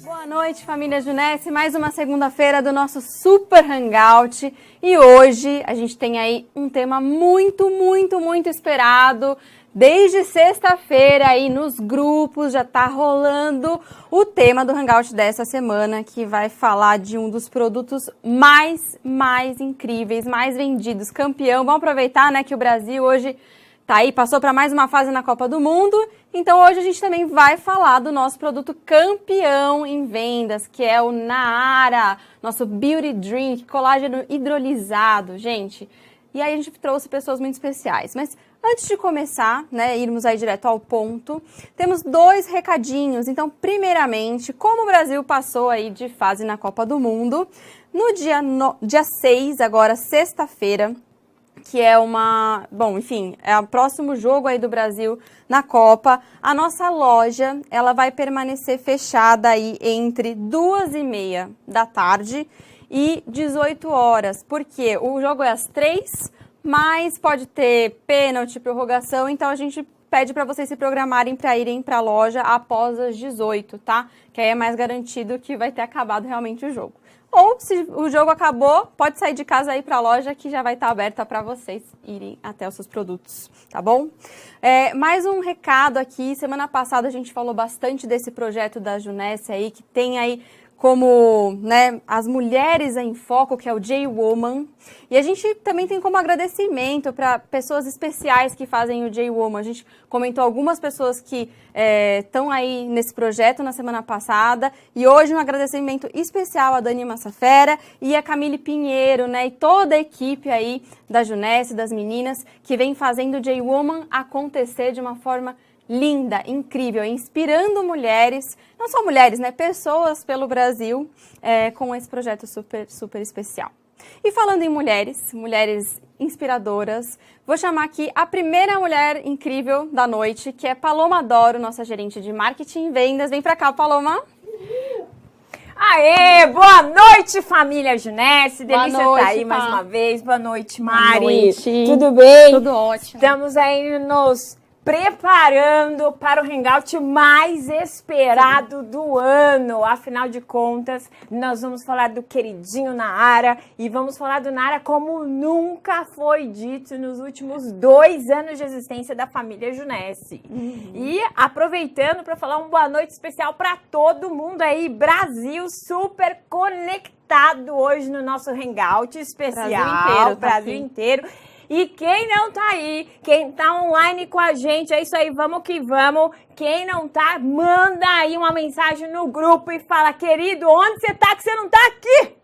Boa noite, família Junesse, mais uma segunda-feira do nosso Super Hangout e hoje a gente tem aí um tema muito esperado. Desde sexta-feira aí nos grupos já tá rolando o tema do Hangout dessa semana, que vai falar de um dos produtos mais incríveis, mais vendidos, campeão. Vamos aproveitar, né, que o Brasil hoje tá aí, passou para mais uma fase na Copa do Mundo. Então hoje a gente também vai falar do nosso produto campeão em vendas, que é o Naara, nosso Beauty Drink, colágeno hidrolisado, gente. E aí a gente trouxe pessoas muito especiais, mas antes de começar, né, irmos aí direto ao ponto, temos dois recadinhos. Então, primeiramente, como o Brasil passou aí de fase na Copa do Mundo, no dia 6, agora sexta-feira, que é é o próximo jogo aí do Brasil na Copa, a nossa loja, ela vai permanecer fechada aí entre 2h30 da tarde e 18 horas, porque o jogo é às 3, mas pode ter pênalti, prorrogação, então a gente pede para vocês se programarem para irem para a loja após as 18, tá? Que aí é mais garantido que vai ter acabado realmente o jogo. Ou, se o jogo acabou, pode sair de casa aí para a loja que já vai estar aberta para vocês irem até os seus produtos, tá bom? Mais um recado aqui, semana passada a gente falou bastante desse projeto da Junesse aí, que tem aí como, né, as mulheres em foco, que é o J-Woman. E a gente também tem como agradecimento para pessoas especiais que fazem o J-Woman. A gente comentou algumas pessoas que estão aí nesse projeto na semana passada. E hoje um agradecimento especial a Dani Massafera e a Camille Pinheiro, né, e toda a equipe aí da Junesse, das meninas, que vem fazendo o J-Woman acontecer de uma forma linda, incrível, inspirando mulheres, não só mulheres, né, pessoas pelo Brasil, com esse projeto super especial. E falando em mulheres inspiradoras, vou chamar aqui a primeira mulher incrível da noite, que é Paloma Doro, nossa gerente de marketing e vendas. Vem pra cá, Paloma. Aê, boa noite, família Junesse. Delícia estar aí mais uma vez. Boa noite, Mari. Boa noite. Tudo bem? Tudo ótimo. Estamos aí nos preparando para o Hangout mais esperado do ano. Afinal de contas, nós vamos falar do queridinho Naara e vamos falar do Naara como nunca foi dito nos últimos 2 anos de existência da família Junesse. E aproveitando para falar uma boa noite especial para todo mundo aí, Brasil super conectado hoje no nosso Hangout especial. Brasil inteiro. E quem não tá aí, quem tá online com a gente, é isso aí, vamos que vamos. Quem não tá, manda aí uma mensagem no grupo e fala, querido, onde você tá que você não tá aqui?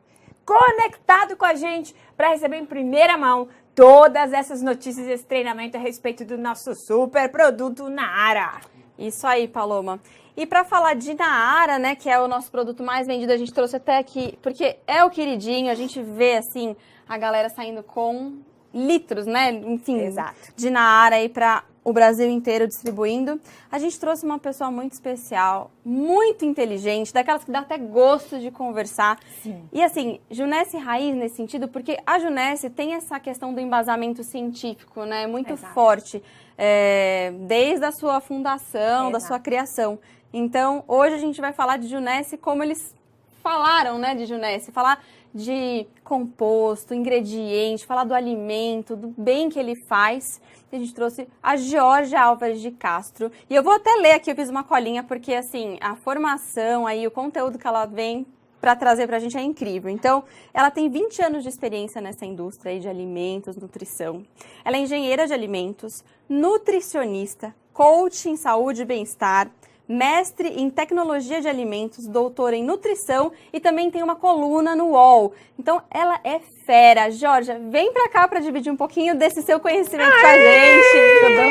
Conectado com a gente para receber em primeira mão todas essas notícias e esse treinamento a respeito do nosso super produto Naara. Isso aí, Paloma. E para falar de Naara, né, que é o nosso produto mais vendido, a gente trouxe até aqui, porque é o queridinho, a gente vê, assim, a galera saindo com litros, né, enfim, exato, de Naara aí para o Brasil inteiro distribuindo. A gente trouxe uma pessoa muito especial, muito inteligente, daquelas que dá até gosto de conversar. Sim. E assim, Junesse raiz nesse sentido, porque a Junesse tem essa questão do embasamento científico, né, muito exato, forte, desde a sua fundação, exato, da sua criação. Então, hoje a gente vai falar de Junesse como eles falaram, né, de Junesse, falar de composto, ingrediente, falar do alimento, do bem que ele faz. A gente trouxe a Georgia Álvares de Castro. E eu vou até ler aqui, eu fiz uma colinha, porque assim, a formação aí, o conteúdo que ela vem para trazer para a gente é incrível. Então, ela tem 20 anos de experiência nessa indústria aí de alimentos, nutrição. Ela é engenheira de alimentos, nutricionista, coach em saúde e bem-estar, mestre em tecnologia de alimentos, doutora em nutrição e também tem uma coluna no UOL. Então, ela é fera. Georgia, vem pra cá para dividir um pouquinho desse seu conhecimento com a gente. Tudo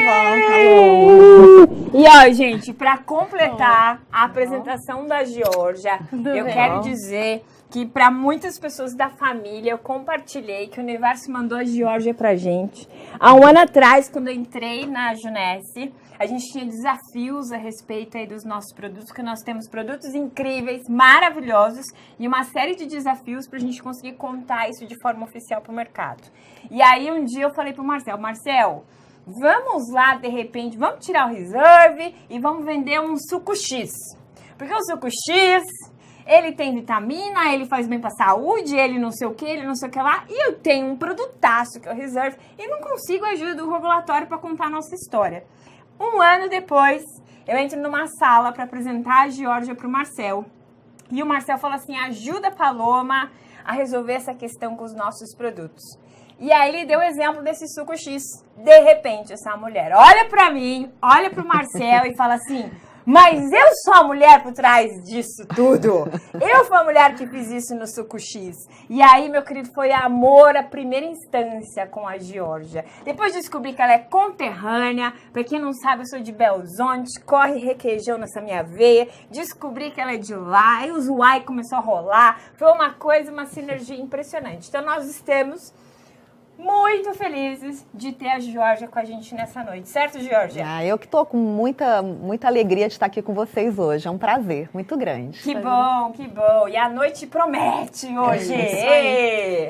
bom? E ó, gente, para completar a apresentação da Georgia, eu quero dizer que para muitas pessoas da família eu compartilhei que o universo mandou a Georgia pra gente. Há um ano atrás, quando eu entrei na Junesse, a gente tinha desafios a respeito aí dos nossos produtos, que nós temos produtos incríveis, maravilhosos e uma série de desafios para a gente conseguir contar isso de forma oficial para o mercado. E aí um dia eu falei para o Marcel, vamos lá de repente, vamos tirar o reserve e vamos vender um suco X. Porque o suco X, ele tem vitamina, ele faz bem pra saúde, ele não sei o que, ele não sei o que lá. E eu tenho um produtaço que é o Reserve e não consigo a ajuda do regulatório para contar a nossa história. Um ano depois, eu entro numa sala para apresentar a Georgia pro Marcel. E o Marcel fala assim, ajuda a Paloma a resolver essa questão com os nossos produtos. E aí ele deu o exemplo desse suco X. De repente, essa mulher olha pra mim, olha pro Marcel e fala assim, mas eu sou a mulher por trás disso tudo. Eu fui a mulher que fiz isso no suco X. E aí, meu querido, foi amor à primeira instância com a Georgia. Depois descobri que ela é conterrânea. Pra quem não sabe, eu sou de Belzonte, corre requeijão nessa minha veia. Descobri que ela é de lá, aí o Zuai começou a rolar. Foi uma coisa, uma sinergia impressionante. Então, nós estamos muito felizes de ter a Georgia com a gente nessa noite, certo, Georgia? Eu que tô com muita alegria de estar aqui com vocês hoje, é um prazer muito grande. Que bom, que bom. E a noite promete hoje.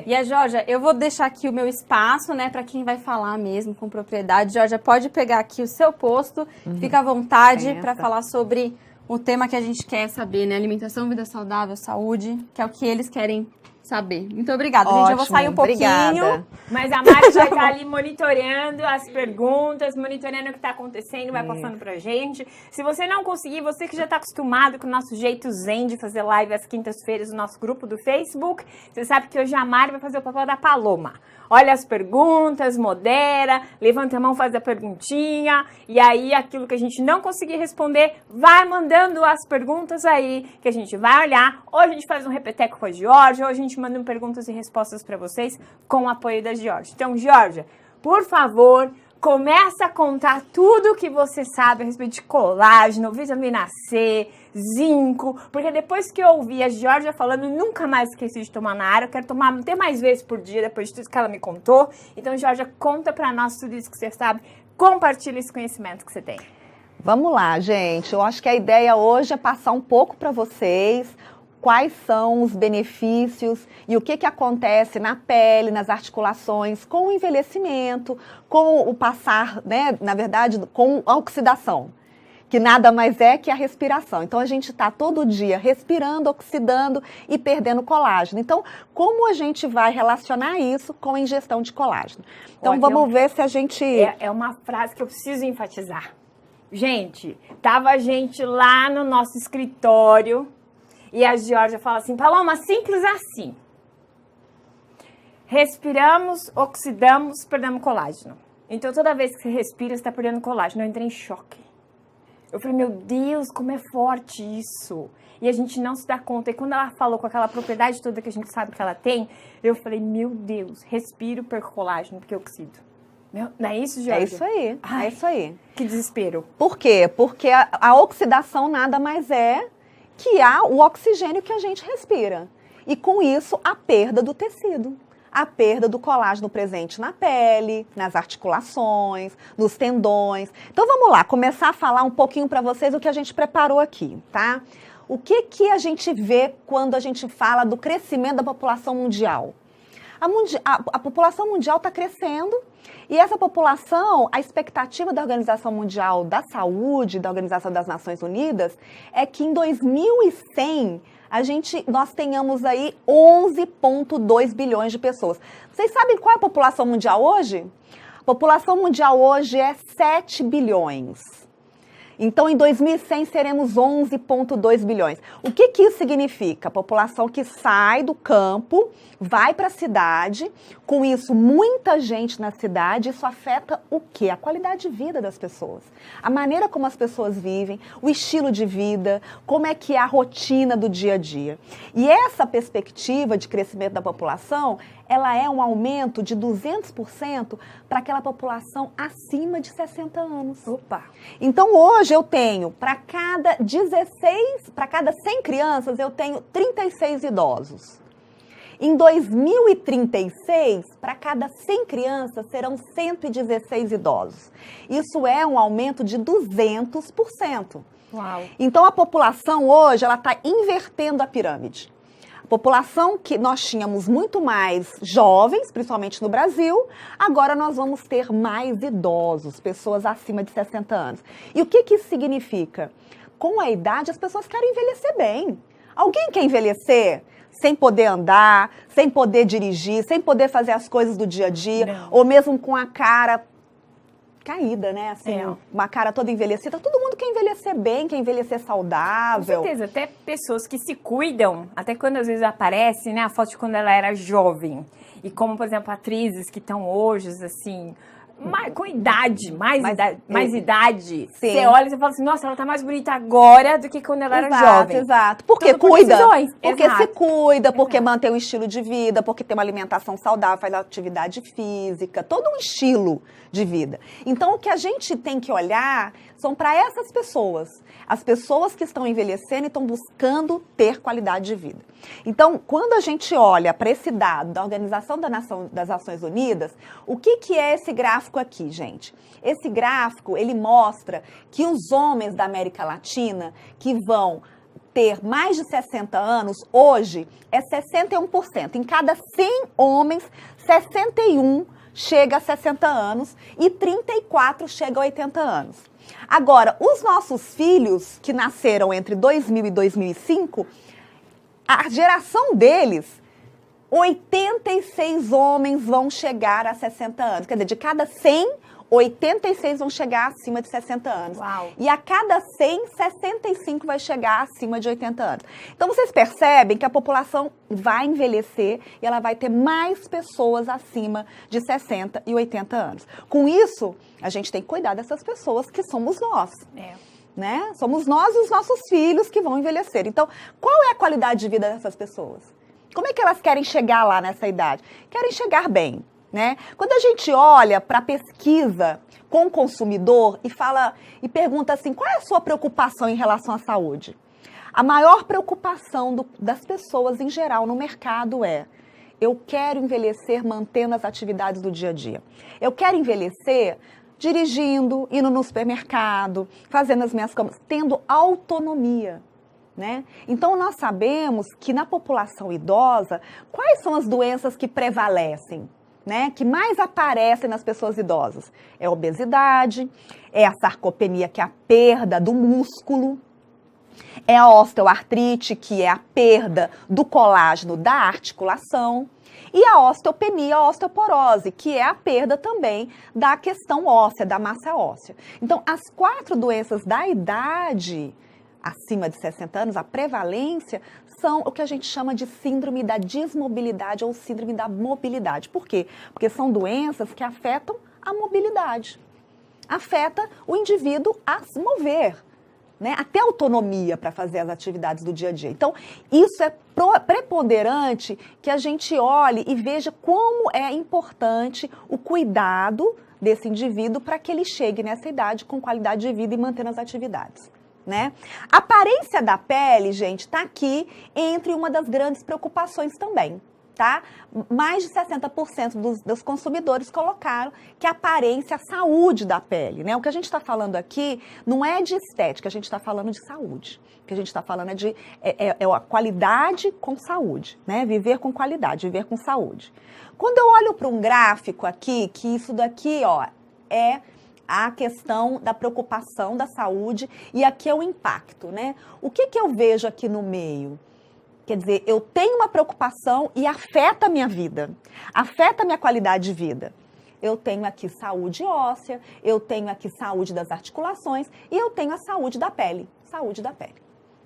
E a Georgia, eu vou deixar aqui o meu espaço, né, para quem vai falar mesmo com propriedade. Georgia, pode pegar aqui o seu posto, fica à vontade para falar sobre o tema que a gente quer saber, né, alimentação, vida saudável, saúde, que é o que eles querem saber. Muito obrigada, gente. Eu vou sair um pouquinho. Obrigada. Mas a Mari vai estar ali monitorando as perguntas, monitorando o que está acontecendo, vai passando pra gente. Se você não conseguir, você que já está acostumado com o nosso jeito zen de fazer live às quintas-feiras no nosso grupo do Facebook, você sabe que hoje a Mari vai fazer o papel da Paloma. Olha as perguntas, modera, levanta a mão, faz a perguntinha, e aí aquilo que a gente não conseguir responder, vai mandando as perguntas aí, que a gente vai olhar. Ou a gente faz um repeteco com a Georgia, ou a gente manda perguntas e respostas para vocês com o apoio da Georgia. Então, Georgia, por favor, começa a contar tudo o que você sabe a respeito de colágeno, vitamina C, zinco, porque depois que eu ouvi a Georgia falando, nunca mais esqueci de tomar na área, eu quero tomar até mais vezes por dia, depois de tudo que ela me contou. Então, Georgia, conta pra nós tudo isso que você sabe, compartilha esse conhecimento que você tem. Vamos lá, gente, eu acho que a ideia hoje é passar um pouco para vocês quais são os benefícios e o que acontece na pele, nas articulações, com o envelhecimento, com o passar, né, na verdade, com a oxidação, que nada mais é que a respiração. Então, a gente está todo dia respirando, oxidando e perdendo colágeno. Então, como a gente vai relacionar isso com a ingestão de colágeno? Então, vamos ver se a gente... É uma frase que eu preciso enfatizar. Gente, tava a gente lá no nosso escritório e a Georgia fala assim, Paloma, simples assim. Respiramos, oxidamos, perdemos colágeno. Então, toda vez que você respira, você está perdendo colágeno. Eu entrei em choque. Eu falei, meu Deus, como é forte isso. E a gente não se dá conta. E quando ela falou com aquela propriedade toda que a gente sabe que ela tem, eu falei, meu Deus, respiro, perco colágeno, porque eu oxido. Não é isso, Georgia? É isso aí, é isso aí. Que desespero. Por quê? Porque a oxidação nada mais é que o oxigênio que a gente respira. E com isso, a perda do tecido. A perda do colágeno presente na pele, nas articulações, nos tendões. Então vamos lá, começar a falar um pouquinho para vocês o que a gente preparou aqui, tá? O que a gente vê quando a gente fala do crescimento da população mundial? A população mundial está crescendo e essa população, a expectativa da Organização Mundial da Saúde, da Organização das Nações Unidas, é que em 2100 nós tenhamos aí 11,2 bilhões de pessoas. Vocês sabem qual é a população mundial hoje? A população mundial hoje é 7 bilhões. Então, em 2100, seremos 11,2 bilhões. O que isso significa? A população que sai do campo, vai para a cidade, com isso, muita gente na cidade, isso afeta o quê? A qualidade de vida das pessoas. A maneira como as pessoas vivem, o estilo de vida, como é que é a rotina do dia a dia. E essa perspectiva de crescimento da população, ela é um aumento de 200% para aquela população acima de 60 anos. Opa! Então, hoje eu tenho, para cada 100 crianças, eu tenho 36 idosos. Em 2036, para cada 100 crianças, serão 116 idosos. Isso é um aumento de 200%. Uau! Então, a população hoje, ela está invertendo a pirâmide. População que nós tínhamos muito mais jovens, principalmente no Brasil, agora nós vamos ter mais idosos, pessoas acima de 60 anos. E o que isso significa? com a idade, as pessoas querem envelhecer bem. Alguém quer envelhecer sem poder andar, sem poder dirigir, sem poder fazer as coisas do dia a dia, Não. ou mesmo com a cara caída, né? Assim, uma cara toda envelhecida. Todo mundo quer envelhecer bem, quer envelhecer Com saudável. certeza, até pessoas que se cuidam, até quando às vezes aparece, né, a foto de quando ela era jovem. E como, por exemplo, atrizes que estão hoje, assim, com idade, mais idade. Sim. Você olha e você fala assim, nossa, ela tá mais bonita agora do que quando ela era jovem. Exato. Porque Tudo por cuida. decisões. Porque Exato. se cuida, porque Exato. mantém um estilo de vida, porque tem uma alimentação saudável, faz atividade física, todo um estilo de vida. Então, o que a gente tem que olhar são para essas pessoas. As pessoas que estão envelhecendo e estão buscando ter qualidade de vida. Então, quando a gente olha para esse dado da Organização das Nações Unidas, o que é esse gráfico aqui, gente? Esse gráfico, ele mostra que os homens da América Latina que vão ter mais de 60 anos, hoje, é 61%. Em cada 100 homens, 61 chega a 60 anos e 34 chega a 80 anos. Agora, os nossos filhos, que nasceram entre 2000 e 2005, a geração deles, 86 homens vão chegar a 60 anos. Quer dizer, de cada 100, 86 vão chegar acima de 60 anos. Uau. E a cada 100, 65 vai chegar acima de 80 anos. Então, vocês percebem que a população vai envelhecer e ela vai ter mais pessoas acima de 60 e 80 anos. Com isso, a gente tem que cuidar dessas pessoas que somos nós. Né? Somos nós e os nossos filhos que vão envelhecer. Então, qual é a qualidade de vida dessas pessoas? Como é que elas querem chegar lá nessa idade? Querem chegar bem. Né? Quando a gente olha para a pesquisa com o consumidor e fala e pergunta assim, qual é a sua preocupação em relação à saúde? A maior preocupação das pessoas em geral no mercado é: eu quero envelhecer mantendo as atividades do dia a dia. Eu quero envelhecer dirigindo, indo no supermercado, fazendo as minhas compras, tendo autonomia. Né? Então, nós sabemos que na população idosa, quais são as doenças que prevalecem? Né, que mais aparecem nas pessoas idosas? É a obesidade, é a sarcopenia, que é a perda do músculo, é a osteoartrite, que é a perda do colágeno da articulação, e a osteopenia, a osteoporose, que é a perda também da questão óssea, da massa óssea. Então, as 4 doenças da idade acima de 60 anos, a prevalência, são o que a gente chama de síndrome da desmobilidade ou síndrome da mobilidade. Por quê? Porque são doenças que afetam a mobilidade. Afeta o indivíduo a se mover, né? Até autonomia para fazer as atividades do dia a dia. Então, isso é preponderante que a gente olhe e veja como é importante o cuidado desse indivíduo para que ele chegue nessa idade com qualidade de vida e mantendo as atividades. Né? A aparência da pele, gente, está aqui entre uma das grandes preocupações também, tá? Mais de 60% dos consumidores colocaram que a aparência, a saúde da pele, né? O que a gente está falando aqui não é de estética, a gente está falando de saúde. O que a gente está falando é a qualidade com saúde, né? Viver com qualidade, viver com saúde. Quando eu olho para um gráfico aqui, que isso daqui, ó, é a questão da preocupação da saúde e aqui é o impacto, né? O que eu vejo aqui no meio? Quer dizer, eu tenho uma preocupação e afeta a minha vida, afeta a minha qualidade de vida. Eu tenho aqui saúde óssea, eu tenho aqui saúde das articulações e eu tenho a saúde da pele,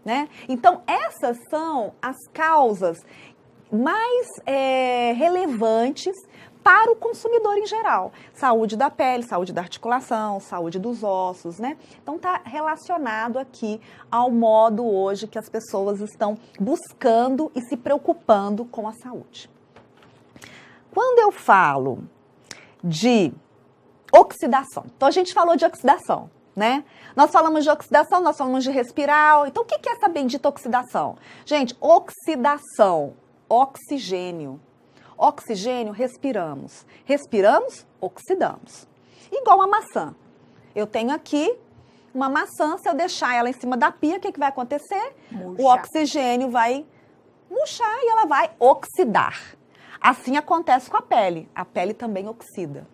né? Então, essas são as causas mais relevantes para o consumidor em geral. Saúde da pele, saúde da articulação, saúde dos ossos, né? Então, está relacionado aqui ao modo hoje que as pessoas estão buscando e se preocupando com a saúde. Quando eu falo de oxidação, então a gente falou de oxidação, né? Nós falamos de oxidação, nós falamos de respirar. Então, o que é essa bendita oxidação? Gente, oxidação, oxigênio. Oxigênio, respiramos. Respiramos, oxidamos. Igual a maçã. Eu tenho aqui uma maçã, se eu deixar ela em cima da pia, o que vai acontecer? Murchar. O oxigênio vai murchar e ela vai oxidar. Assim acontece com a pele. A pele também oxida.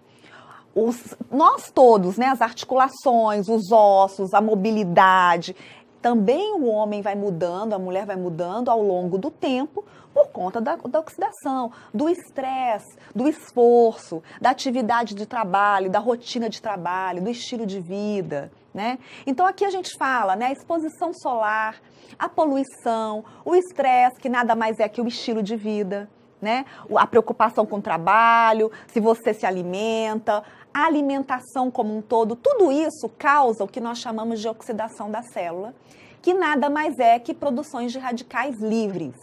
Nós todos, né, as articulações, os ossos, a mobilidade, Também o homem vai mudando, a mulher vai mudando ao longo do tempo por conta da oxidação, do estresse, do esforço, da atividade de trabalho, da rotina de trabalho, do estilo de vida, né? Então aqui a gente fala, né, a exposição solar, a poluição, o estresse, que nada mais é que o estilo de vida, né? A preocupação com o trabalho, se você se alimenta, a alimentação como um todo, tudo isso causa o que nós chamamos de oxidação da célula, que nada mais é que produções de radicais livres,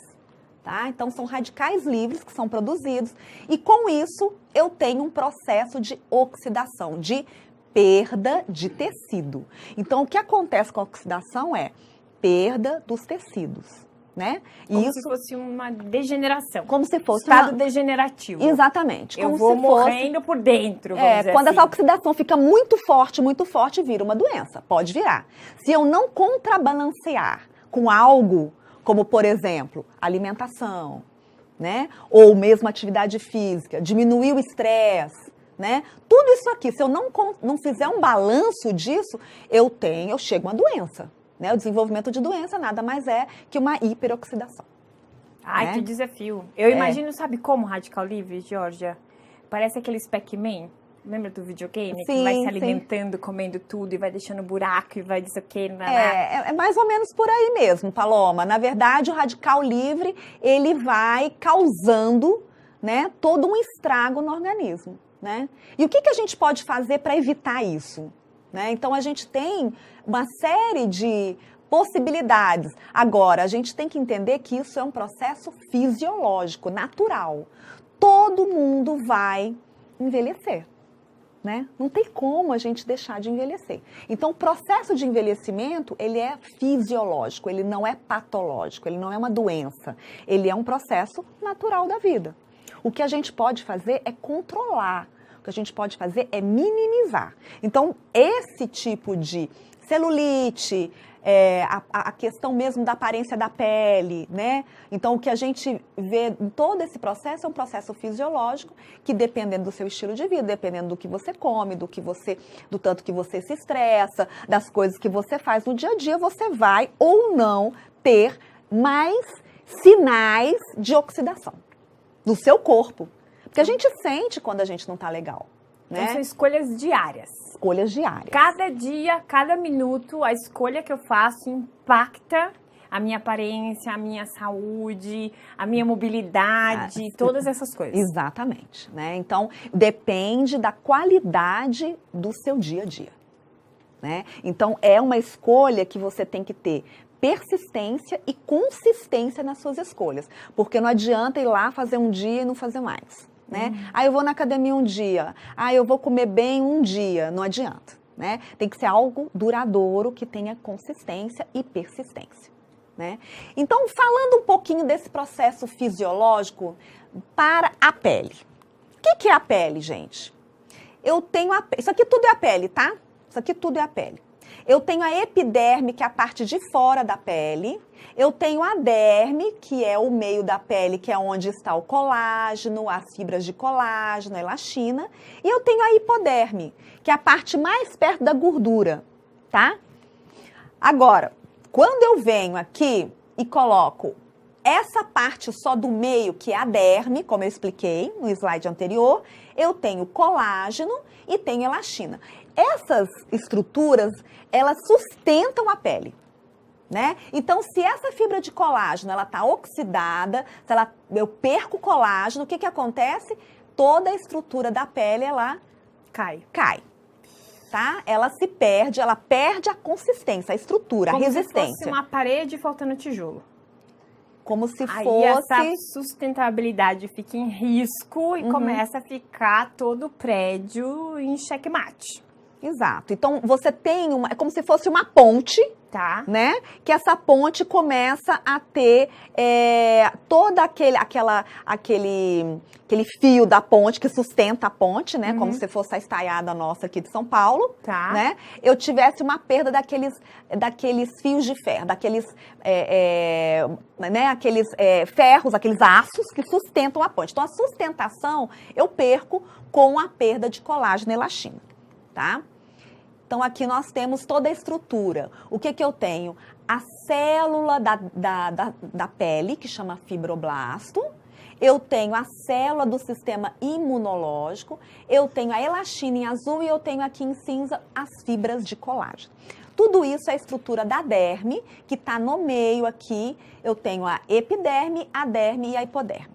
tá? Então são radicais livres que são produzidos e com isso eu tenho um processo de oxidação, de perda de tecido. Então o que acontece com a oxidação é perda dos tecidos, né? Como se fosse uma degeneração. Como se fosse estado degenerativo. Exatamente. Eu vou morrendo por dentro, vamos dizer quando assim. essa oxidação fica muito forte, vira uma doença. Pode virar. Se eu não contrabalancear com algo, como, por exemplo, alimentação, né? Ou mesmo atividade física, diminuir o estresse, né? Tudo isso aqui, se eu não fizer um balanço disso, eu chego a uma doença. Né? O desenvolvimento de doença nada mais é que uma hiperoxidação. Ai, né? que desafio. Eu imagino, sabe como radical livre, Georgia? Parece aqueles Pac-Man. Lembra do videogame? Sim, que vai se sim. alimentando, comendo tudo e vai deixando buraco e vai disso aqui. É mais ou menos por aí mesmo, Paloma. Na verdade, o radical livre, ele vai causando, né, todo um estrago no organismo, né? E o que a gente pode fazer para evitar isso? Né? Então, a gente tem uma série de possibilidades. Agora, a gente tem que entender que isso é um processo fisiológico, natural. Todo mundo vai envelhecer, né? Não tem como a gente deixar de envelhecer. Então, o processo de envelhecimento, ele é fisiológico, ele não é patológico, ele não é uma doença. Ele é um processo natural da vida. O que a gente pode fazer é controlar. O que a gente pode fazer é minimizar. Então, esse tipo de celulite, a questão mesmo da aparência da pele, né? Então, o que a gente vê em todo esse processo é um processo fisiológico que, dependendo do seu estilo de vida, dependendo do que você come, do tanto que você se estressa, das coisas que você faz no dia a dia, você vai ou não ter mais sinais de oxidação no seu corpo. Porque a gente sente quando a gente não tá legal, né? Então, são escolhas diárias. Escolhas diárias. Cada dia, cada minuto, a escolha que eu faço impacta a minha aparência, a minha saúde, a minha mobilidade, todas essas coisas. Exatamente, né? Então, depende da qualidade do seu dia a dia, né? Então, é uma escolha que você tem que ter persistência e consistência nas suas escolhas. Porque não adianta ir lá fazer um dia e não fazer mais, né? Eu vou na academia um dia, eu vou comer bem um dia, não adianta, né? Tem que ser algo duradouro, que tenha consistência e persistência, né? Então, falando um pouquinho desse processo fisiológico para a pele. O que é a pele, gente? Eu tenho isso aqui tudo é a pele, tá? Isso aqui tudo é a pele. Eu tenho a epiderme, que é a parte de fora da pele. Eu tenho a derme, que é o meio da pele, que é onde está o colágeno, as fibras de colágeno, a elastina. E eu tenho a hipoderme, que é a parte mais perto da gordura, tá? Agora, quando eu venho aqui e coloco essa parte só do meio, que é a derme, como eu expliquei no slide anterior, eu tenho colágeno e tenho elastina. Essas estruturas, elas sustentam a pele, né? Então, se essa fibra de colágeno, ela está oxidada, eu perco colágeno, o que acontece? Toda a estrutura da pele, ela cai, tá? Ela se perde, ela perde a consistência, a estrutura, a resistência. Como se fosse uma parede faltando tijolo. Como se Aí fosse... essa sustentabilidade fica em risco e começa a ficar todo o prédio em xeque-mate. Exato. Então, você tem é como se fosse uma ponte, tá? Né? Que essa ponte começa a ter todo aquele fio da ponte que sustenta a ponte, né? Como se fosse a estaiada nossa aqui de São Paulo, tá? Né? Eu tivesse uma perda daqueles fios de ferro, daqueles ferros, aqueles aços que sustentam a ponte. Então, a sustentação eu perco com a perda de colágeno e elastina, tá? Então, aqui nós temos toda a estrutura. O que eu tenho? a célula da pele, que chama fibroblasto, eu tenho a célula do sistema imunológico, eu tenho a elastina em azul e eu tenho aqui em cinza as fibras de colágeno. Tudo isso é a estrutura da derme, que está no meio aqui, eu tenho a epiderme, a derme e a hipoderme.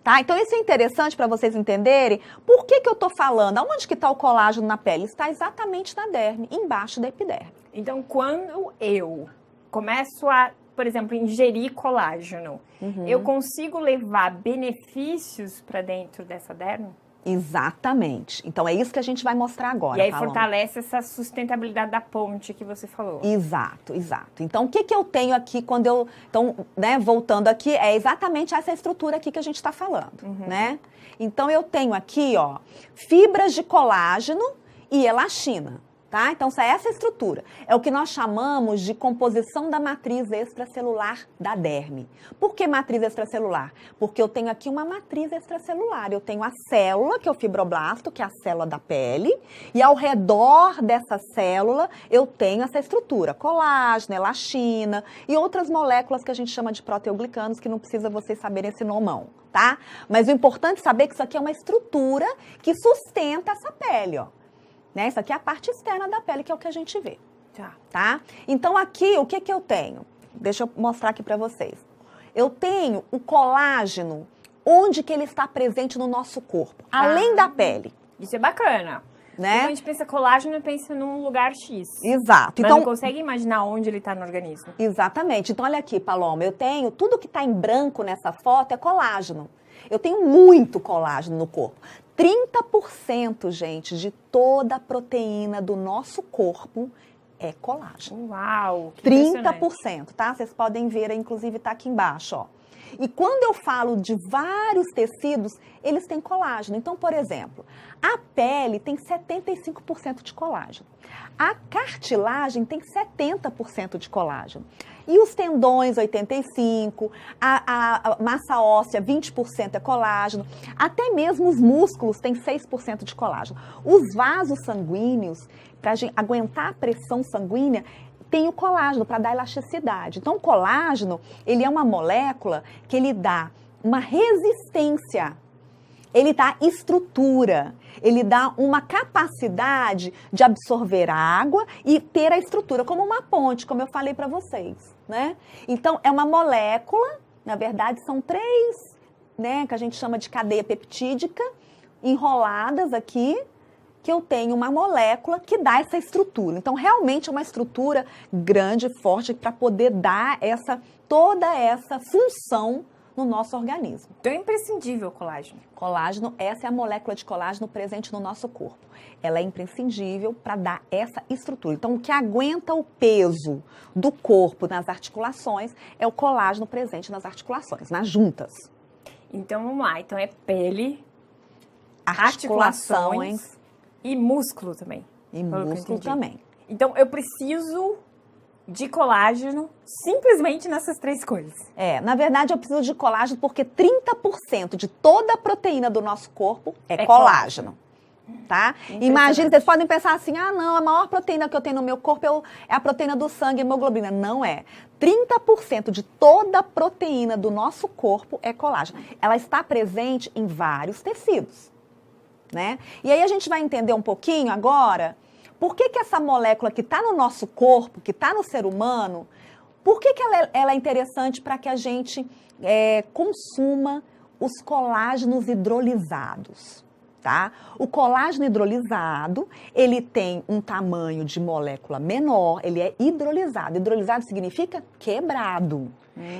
Tá? Então, isso é interessante para vocês entenderem por que eu estou falando. Aonde que está o colágeno na pele? Está exatamente na derme, embaixo da epiderme. Então, quando eu começo a, por exemplo, ingerir colágeno, eu consigo levar benefícios para dentro dessa derme? Exatamente. Então, é isso que a gente vai mostrar agora, E aí Paloma. fortalece essa sustentabilidade da ponte que você falou. Exato, exato. Então, o que eu tenho aqui quando eu... Então, né, voltando aqui, é exatamente essa estrutura aqui que a gente está falando, né? Então, eu tenho aqui, ó, fibras de colágeno e elastina, tá? Então, essa estrutura é o que nós chamamos de composição da matriz extracelular da derme. Por que matriz extracelular? Porque eu tenho aqui uma matriz extracelular. Eu tenho a célula, que é o fibroblasto, que é a célula da pele, e ao redor dessa célula eu tenho essa estrutura, colágeno, elastina e outras moléculas que a gente chama de proteoglicanos, que não precisa vocês saberem esse nomão, tá? Mas o importante é saber que isso aqui é uma estrutura que sustenta essa pele, ó. Né? Isso aqui é a parte externa da pele, que é o que a gente vê. Tá? Então, aqui, o que eu tenho? Deixa eu mostrar aqui para vocês. Eu tenho o colágeno, onde que ele está presente no nosso corpo, além da pele. Isso é bacana. Né? Quando a gente pensa colágeno, pensa num lugar X. Exato. Mas Então, não consegue imaginar onde ele está no organismo. Exatamente. Então, olha aqui, Paloma, eu tenho, tudo que está em branco nessa foto é colágeno. Eu tenho muito colágeno no corpo. 30%, gente, de toda a proteína do nosso corpo é colágeno. Uau! Que 30%, tá? Vocês podem ver, inclusive tá aqui embaixo, ó. E quando eu falo de vários tecidos, eles têm colágeno. Então, por exemplo, a pele tem 75% de colágeno. A cartilagem tem 70% de colágeno. E os tendões, 85%, a massa óssea, 20% é colágeno. Até mesmo os músculos têm 6% de colágeno. Os vasos sanguíneos, para aguentar a pressão sanguínea, tem o colágeno para dar elasticidade. Então, o colágeno, ele é uma molécula que ele dá uma resistência, ele dá estrutura, ele dá uma capacidade de absorver a água e ter a estrutura, como uma ponte, como eu falei para vocês, né? Então, é uma molécula, na verdade, são 3, né, que a gente chama de cadeia peptídica, enroladas aqui, que eu tenho uma molécula que dá essa estrutura. Então, realmente é uma estrutura grande, forte, para poder dar toda essa função no nosso organismo. Então é imprescindível o colágeno. Colágeno, essa é a molécula de colágeno presente no nosso corpo. Ela é imprescindível para dar essa estrutura. Então, o que aguenta o peso do corpo nas articulações é o colágeno presente nas articulações, nas juntas. Então, vamos lá. Então, é pele, articulações e músculo também. E músculo também. Então, eu preciso de colágeno simplesmente nessas 3 coisas. Na verdade, eu preciso de colágeno porque 30% de toda a proteína do nosso corpo é colágeno. Tá? Imagina, vocês podem pensar assim, não, a maior proteína que eu tenho no meu corpo é a proteína do sangue, a hemoglobina. Não é. 30% de toda a proteína do nosso corpo é colágeno. Ela está presente em vários tecidos, né? E aí a gente vai entender um pouquinho agora por que essa molécula que está no nosso corpo, que está no ser humano, por que ela é interessante para que a gente consuma os colágenos hidrolisados. Tá? O colágeno hidrolisado, ele tem um tamanho de molécula menor, ele é hidrolisado. Hidrolisado significa quebrado.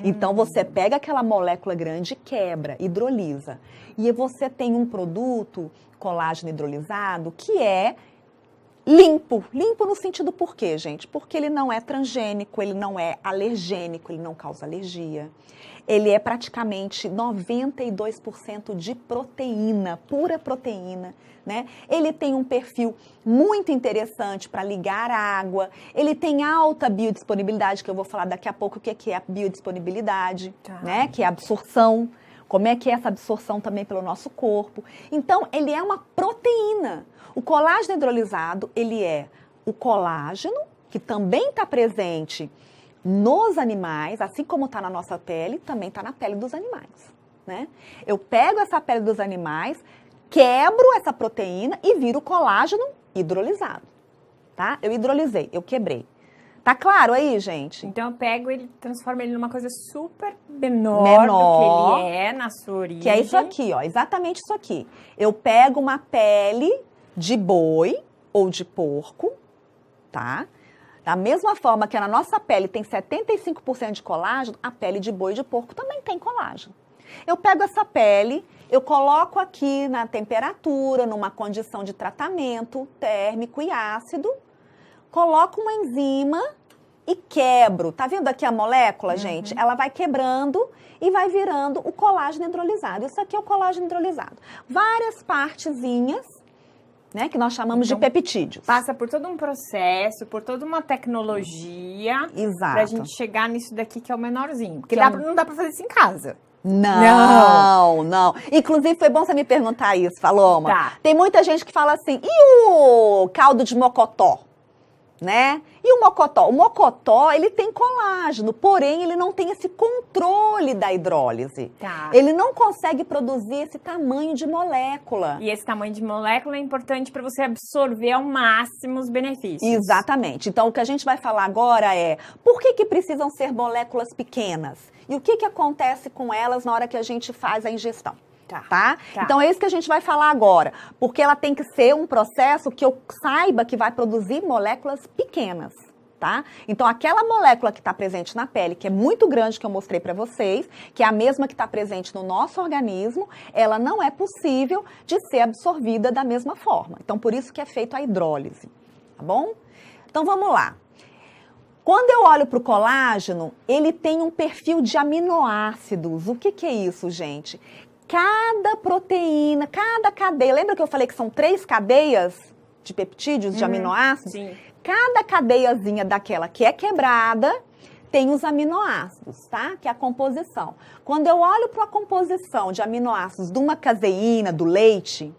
Então, você pega aquela molécula grande e quebra, hidrolisa. E você tem um produto, colágeno hidrolisado, que é limpo. Limpo no sentido por quê, gente? Porque ele não é transgênico, ele não é alergênico, ele não causa alergia. Ele é praticamente 92% de proteína, pura proteína, né? Ele tem um perfil muito interessante para ligar a água, ele tem alta biodisponibilidade, que eu vou falar daqui a pouco o que é a biodisponibilidade, né? Que é a absorção, como é que é essa absorção também pelo nosso corpo. Então, ele é uma proteína. O colágeno hidrolisado, ele é o colágeno, que também está presente nos animais, assim como está na nossa pele, também está na pele dos animais, né? Eu pego essa pele dos animais, quebro essa proteína e viro colágeno hidrolisado, tá? Eu hidrolisei, eu quebrei. Tá claro aí, gente? Então eu pego ele, transformo ele numa coisa super menor do que ele é na sua origem. Que é isso aqui, ó, exatamente isso aqui. Eu pego uma pele de boi ou de porco, tá? Da mesma forma que na nossa pele tem 75% de colágeno, a pele de boi e de porco também tem colágeno. Eu pego essa pele, eu coloco aqui na temperatura, numa condição de tratamento térmico e ácido, coloco uma enzima e quebro. Tá vendo aqui a molécula, gente? Ela vai quebrando e vai virando o colágeno hidrolisado. Isso aqui é o colágeno hidrolisado. Várias partezinhas, né, que nós chamamos de peptídeos. Passa por todo um processo, por toda uma tecnologia. Exato. Pra gente chegar nisso daqui que é o menorzinho. Porque Que é não dá pra fazer isso em casa. Não. Inclusive, foi bom você me perguntar isso, Paloma. Tá. Tem muita gente que fala assim, e o caldo de mocotó? Né? E o mocotó? O mocotó, ele tem colágeno, porém ele não tem esse controle da hidrólise. Tá. Ele não consegue produzir esse tamanho de molécula. E esse tamanho de molécula é importante para você absorver ao máximo os benefícios. Exatamente. Então, o que a gente vai falar agora é por que precisam ser moléculas pequenas? E o que acontece com elas na hora que a gente faz a ingestão? Tá? Então, é isso que a gente vai falar agora. Porque ela tem que ser um processo que eu saiba que vai produzir moléculas pequenas, tá? Então, aquela molécula que está presente na pele, que é muito grande, que eu mostrei para vocês, que é a mesma que está presente no nosso organismo, ela não é possível de ser absorvida da mesma forma. Então, por isso que é feita a hidrólise, tá bom? Então, vamos lá. Quando eu olho para o colágeno, ele tem um perfil de aminoácidos. O que é isso, gente? Cada proteína, cada cadeia, lembra que eu falei que são 3 cadeias de peptídeos, de aminoácidos? Sim. Cada cadeiazinha daquela que é quebrada tem os aminoácidos, tá? Que é a composição. Quando eu olho para a composição de aminoácidos de uma caseína, do leite,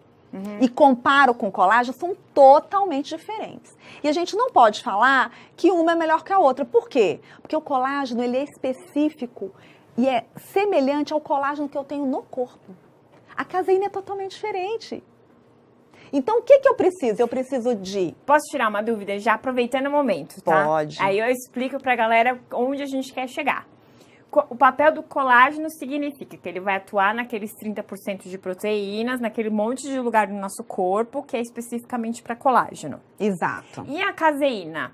e comparo com o colágeno, são totalmente diferentes. E a gente não pode falar que uma é melhor que a outra. Por quê? Porque o colágeno, ele é específico e é semelhante ao colágeno que eu tenho no corpo. A caseína é totalmente diferente. Então, o que eu preciso? Eu preciso de... Posso tirar uma dúvida já aproveitando o momento, tá? Pode. Aí eu explico pra galera onde a gente quer chegar. O papel do colágeno significa que ele vai atuar naqueles 30% de proteínas, naquele monte de lugar do nosso corpo que é especificamente para colágeno. Exato. E a caseína?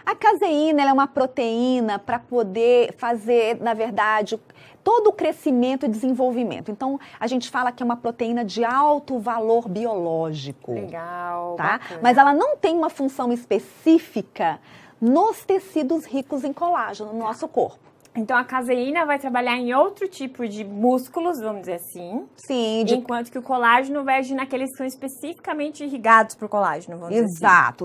A caseína ela é uma proteína para poder fazer, na verdade, todo o crescimento e desenvolvimento. Então, a gente fala que é uma proteína de alto valor biológico. Legal. Tá? Bacana. Mas ela não tem uma função específica nos tecidos ricos em colágeno no nosso corpo. Então, a caseína vai trabalhar em outro tipo de músculos, vamos dizer assim. Sim. Enquanto que o colágeno vai agir naqueles que são especificamente irrigados por colágeno, vamos dizer assim. Exato.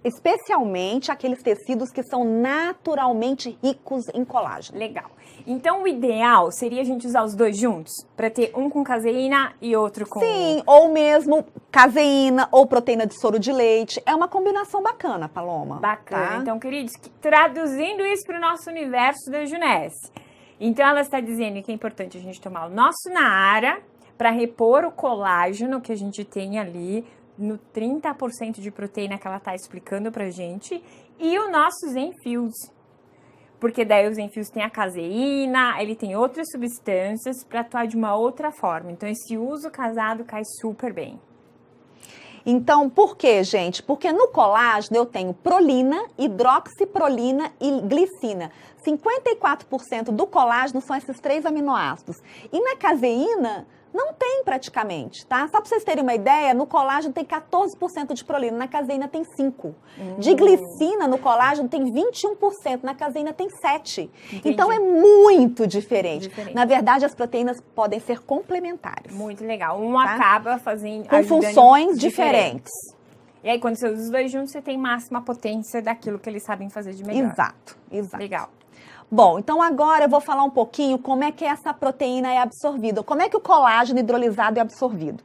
Especialmente aqueles tecidos que são naturalmente ricos em colágeno. Legal. Então, o ideal seria a gente usar os dois juntos? Para ter um com caseína e outro com... Sim, ou mesmo caseína ou proteína de soro de leite. É uma combinação bacana, Paloma. Bacana. Tá? Então, queridos, traduzindo isso para o nosso universo da Junesse. Então, ela está dizendo que é importante a gente tomar o nosso Naara para repor o colágeno que a gente tem ali no 30% de proteína que ela está explicando pra gente e o nosso Zenfuse. Porque daí o Zenfuse tem a caseína, ele tem outras substâncias para atuar de uma outra forma. Então, esse uso casado cai super bem. Então, por quê, gente? Porque no colágeno eu tenho prolina, hidroxiprolina e glicina. 54% do colágeno são esses 3 aminoácidos. E na caseína, não tem praticamente, tá? Só para vocês terem uma ideia, no colágeno tem 14% de prolina, na caseína tem 5%. De glicina, no colágeno tem 21%, na caseína tem 7%. Entendi. Então, é muito diferente. Diferente. Na verdade, as proteínas podem ser complementares. Muito legal. Um Tá? acaba fazendo... Com ajudando funções diferentes. E aí, quando você usa os dois juntos, você tem máxima potência daquilo que eles sabem fazer de melhor. Exato. Legal. Bom, então agora eu vou falar um pouquinho como é que essa proteína é absorvida. Como é que o colágeno hidrolisado é absorvido?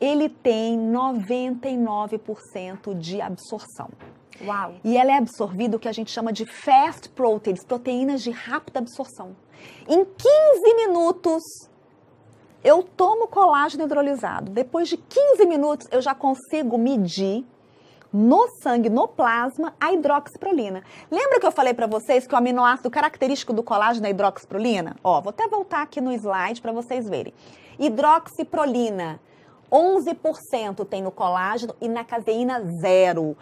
Ele tem 99% de absorção. Uau. E ela é absorvida o que a gente chama de fast proteins, proteínas de rápida absorção. Em 15 minutos, eu tomo colágeno hidrolisado. Depois de 15 minutos, eu já consigo medir no sangue, no plasma, a hidroxiprolina. Lembra que eu falei para vocês que o aminoácido característico do colágeno é a hidroxiprolina? Ó, vou até voltar aqui no slide para vocês verem. Hidroxiprolina, 11% tem no colágeno e na caseína 0.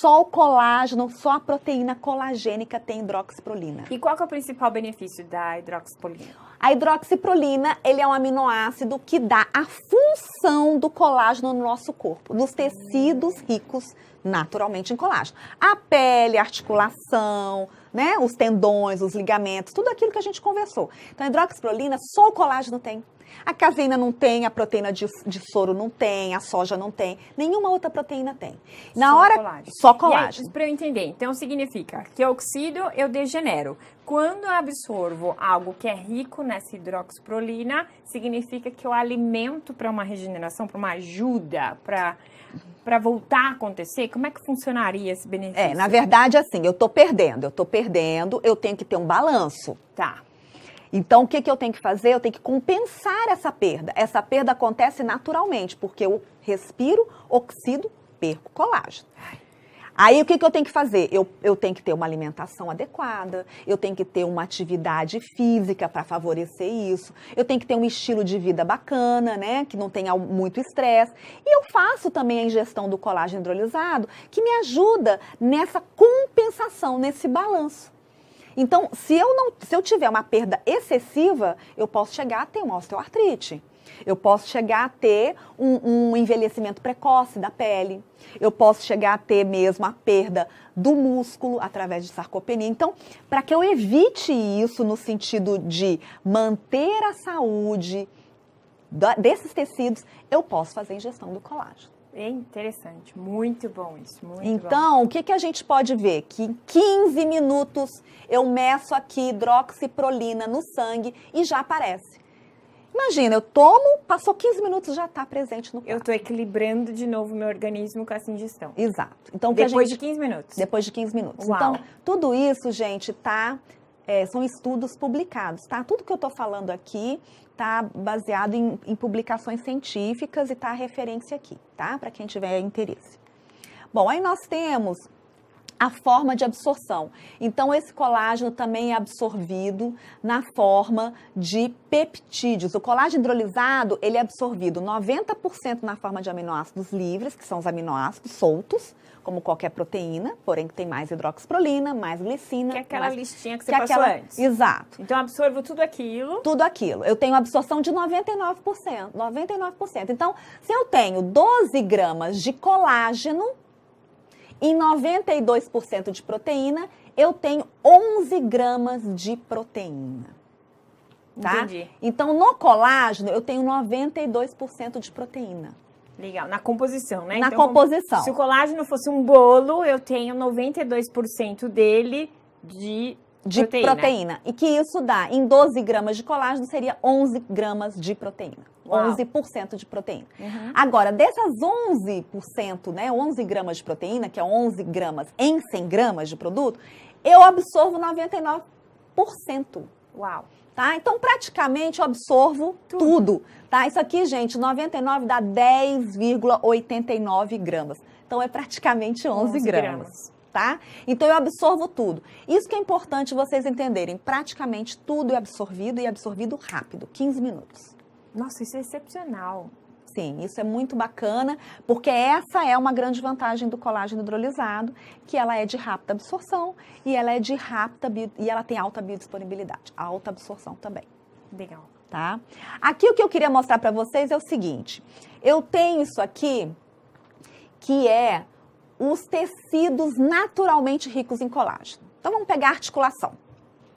Só o colágeno, só a proteína colagênica tem hidroxiprolina. E qual que é o principal benefício da hidroxiprolina? A hidroxiprolina, ele é um aminoácido que dá a função do colágeno no nosso corpo, nos tecidos ricos naturalmente em colágeno. A pele, a articulação, né, os tendões, os ligamentos, tudo aquilo que a gente conversou. Então, a hidroxiprolina, só o colágeno tem. A caseína não tem, a proteína de soro não tem, a soja não tem, nenhuma outra proteína tem. Só colágeno. Para eu entender, então significa que eu oxido, eu degenero. Quando eu absorvo algo que é rico nessa hidroxiprolina, significa que eu alimento para uma regeneração, para uma ajuda, para voltar a acontecer? Como é que funcionaria esse benefício? Na verdade, assim, eu tô perdendo, eu tenho que ter um balanço. Tá. Então, o que eu tenho que fazer? Eu tenho que compensar essa perda. Essa perda acontece naturalmente, porque eu respiro, oxido, perco colágeno. Aí, o que eu tenho que fazer? Eu tenho que ter uma alimentação adequada, eu tenho que ter uma atividade física para favorecer isso, eu tenho que ter um estilo de vida bacana, né, que não tenha muito estresse. E eu faço também a ingestão do colágeno hidrolisado, que me ajuda nessa compensação, nesse balanço. Então, se eu tiver uma perda excessiva, eu posso chegar a ter uma osteoartrite. Eu posso chegar a ter um envelhecimento precoce da pele. Eu posso chegar a ter mesmo a perda do músculo através de sarcopenia. Então, para que eu evite isso no sentido de manter a saúde desses tecidos, eu posso fazer a ingestão do colágeno. É interessante, muito bom isso, muito bom. Então, o que a gente pode ver? Que em 15 minutos eu meço aqui hidroxiprolina no sangue e já aparece. Imagina, eu tomo, passou 15 minutos, já está presente no corpo. Eu estou equilibrando de novo meu organismo com essa ingestão. Exato. Então, depois de 15 minutos? Depois de 15 minutos. Uau. Então, tudo isso, gente, são estudos publicados, tá? Tudo que eu estou falando aqui está baseado em publicações científicas e está a referência aqui, tá? Para quem tiver interesse. Bom, aí nós temos a forma de absorção. Então, esse colágeno também é absorvido na forma de peptídeos. O colágeno hidrolisado, ele é absorvido 90% na forma de aminoácidos livres, que são os aminoácidos soltos, como qualquer proteína, porém que tem mais hidroxiprolina, mais glicina. Que é aquela listinha que você passou antes. Exato. Então, eu absorvo tudo aquilo. Tudo aquilo. Eu tenho absorção de 99%. 99%. Então, se eu tenho 12 gramas de colágeno, em 92% de proteína, eu tenho 11 gramas de proteína. Tá? Entendi. Então, no colágeno, eu tenho 92% de proteína. Legal, na composição, né? Na então, composição. Se o colágeno fosse um bolo, eu tenho 92% dele de proteína. E que isso dá, em 12 gramas de colágeno, seria 11 gramas de proteína. Uau. 11% de proteína. Uhum. Agora, dessas 11%, né, 11 gramas de proteína, que é 11 gramas em 100 gramas de produto, eu absorvo 99%. Uau. Tá? Então, praticamente, eu absorvo tudo. Tá? Isso aqui, gente, 99 dá 10,89 gramas. Então, é praticamente 11 gramas. Tá? Então, eu absorvo tudo. Isso que é importante vocês entenderem. Praticamente tudo é absorvido e absorvido rápido, 15 minutos. Nossa, isso é excepcional. Sim, isso é muito bacana, porque essa é uma grande vantagem do colágeno hidrolisado, que ela é de rápida absorção e ela é de e ela tem alta biodisponibilidade, alta absorção também. Legal. Tá? Aqui o que eu queria mostrar para vocês é o seguinte, eu tenho isso aqui, que é os tecidos naturalmente ricos em colágeno. Então vamos pegar a articulação,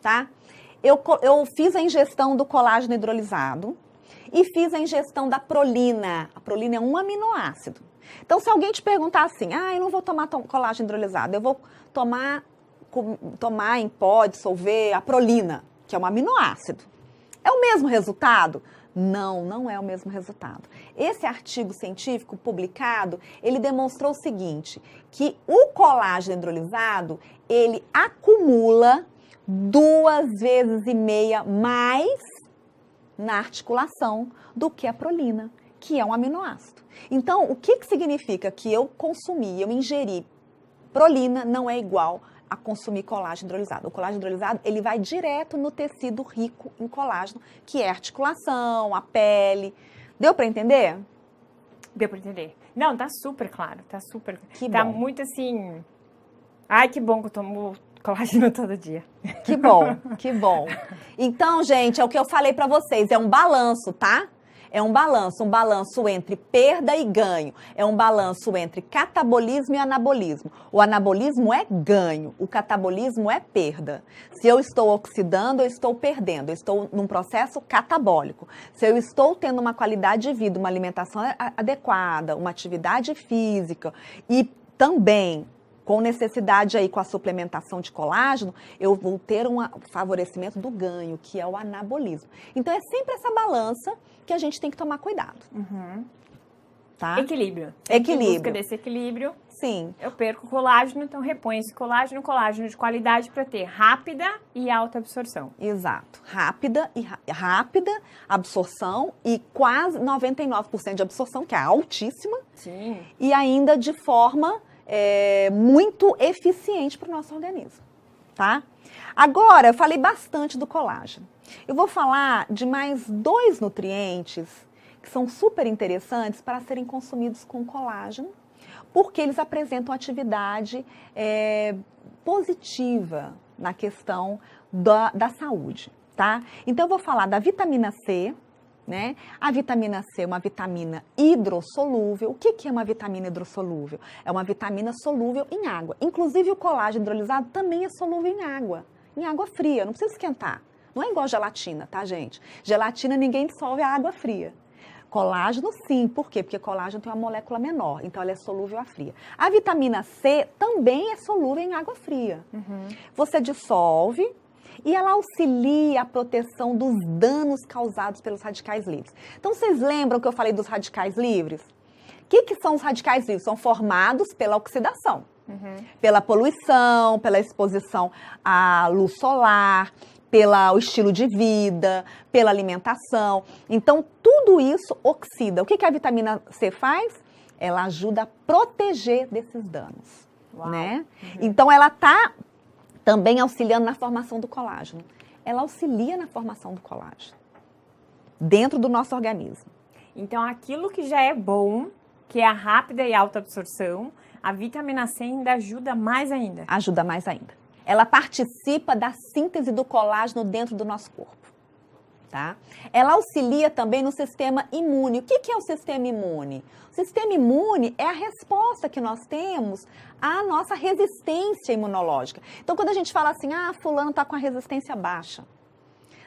tá? Eu fiz a ingestão do colágeno hidrolisado, e fiz a ingestão da prolina. A prolina é um aminoácido. Então, se alguém te perguntar assim, eu não vou tomar colágeno hidrolisado, eu vou tomar em pó, dissolver a prolina, que é um aminoácido. É o mesmo resultado? Não é o mesmo resultado. Esse artigo científico publicado, ele demonstrou o seguinte, que o colágeno hidrolisado, ele acumula 2,5 vezes mais na articulação do que a prolina, que é um aminoácido. Então, o que significa que eu ingeri prolina não é igual a consumir colágeno hidrolisado. O colágeno hidrolisado, ele vai direto no tecido rico em colágeno, que é a articulação, a pele. Deu para entender? Deu para entender. Não, tá super claro, tá super. Que tá bom. muito assim. Ai, que bom que eu tomo colágeno todo dia. Que bom, que bom. Então, gente, é o que eu falei para vocês, é um balanço, tá? É um balanço entre perda e ganho. É um balanço entre catabolismo e anabolismo. O anabolismo é ganho, o catabolismo é perda. Se eu estou oxidando, eu estou perdendo. Eu estou num processo catabólico. Se eu estou tendo uma qualidade de vida, uma alimentação adequada, uma atividade física e também com necessidade aí com a suplementação de colágeno, eu vou ter um favorecimento do ganho, que é o anabolismo. Então, é sempre essa balança que a gente tem que tomar cuidado. Tá? Equilíbrio. Equilíbrio. Em busca desse equilíbrio, Sim. eu perco colágeno, então repõe esse colágeno de qualidade para ter rápida e alta absorção. Exato. Rápida absorção e quase 99% de absorção, que é altíssima. Sim. E ainda de forma muito eficiente para o nosso organismo, tá? Agora, eu falei bastante do colágeno. Eu vou falar de mais 2 nutrientes que são super interessantes para serem consumidos com colágeno, porque eles apresentam atividade positiva na questão da saúde, tá? Então, eu vou falar da vitamina C, né? A vitamina C é uma vitamina hidrossolúvel. O que é uma vitamina hidrossolúvel? É uma vitamina solúvel em água. Inclusive, o colágeno hidrolisado também é solúvel em água fria, não precisa esquentar. Não é igual gelatina, tá, gente? Gelatina ninguém dissolve a água fria. Colágeno, sim. Por quê? Porque colágeno tem uma molécula menor, então ela é solúvel à fria. A vitamina C também é solúvel em água fria. Você dissolve e ela auxilia a proteção dos danos causados pelos radicais livres. Então, vocês lembram que eu falei dos radicais livres? O que são os radicais livres? São formados pela oxidação, pela poluição, pela exposição à luz solar, pelo estilo de vida, pela alimentação. Então, tudo isso oxida. O que a vitamina C faz? Ela ajuda a proteger desses danos, né? Então, ela está também auxiliando na formação do colágeno. Ela auxilia na formação do colágeno dentro do nosso organismo. Então, aquilo que já é bom, que é a rápida e alta absorção, a vitamina C ainda ajuda mais ainda. Ajuda mais ainda. Ela participa da síntese do colágeno dentro do nosso corpo, tá? Ela auxilia também no sistema imune. O que é o sistema imune? O sistema imune é a resposta que nós temos à nossa resistência imunológica. Então, quando a gente fala assim, fulano está com a resistência baixa.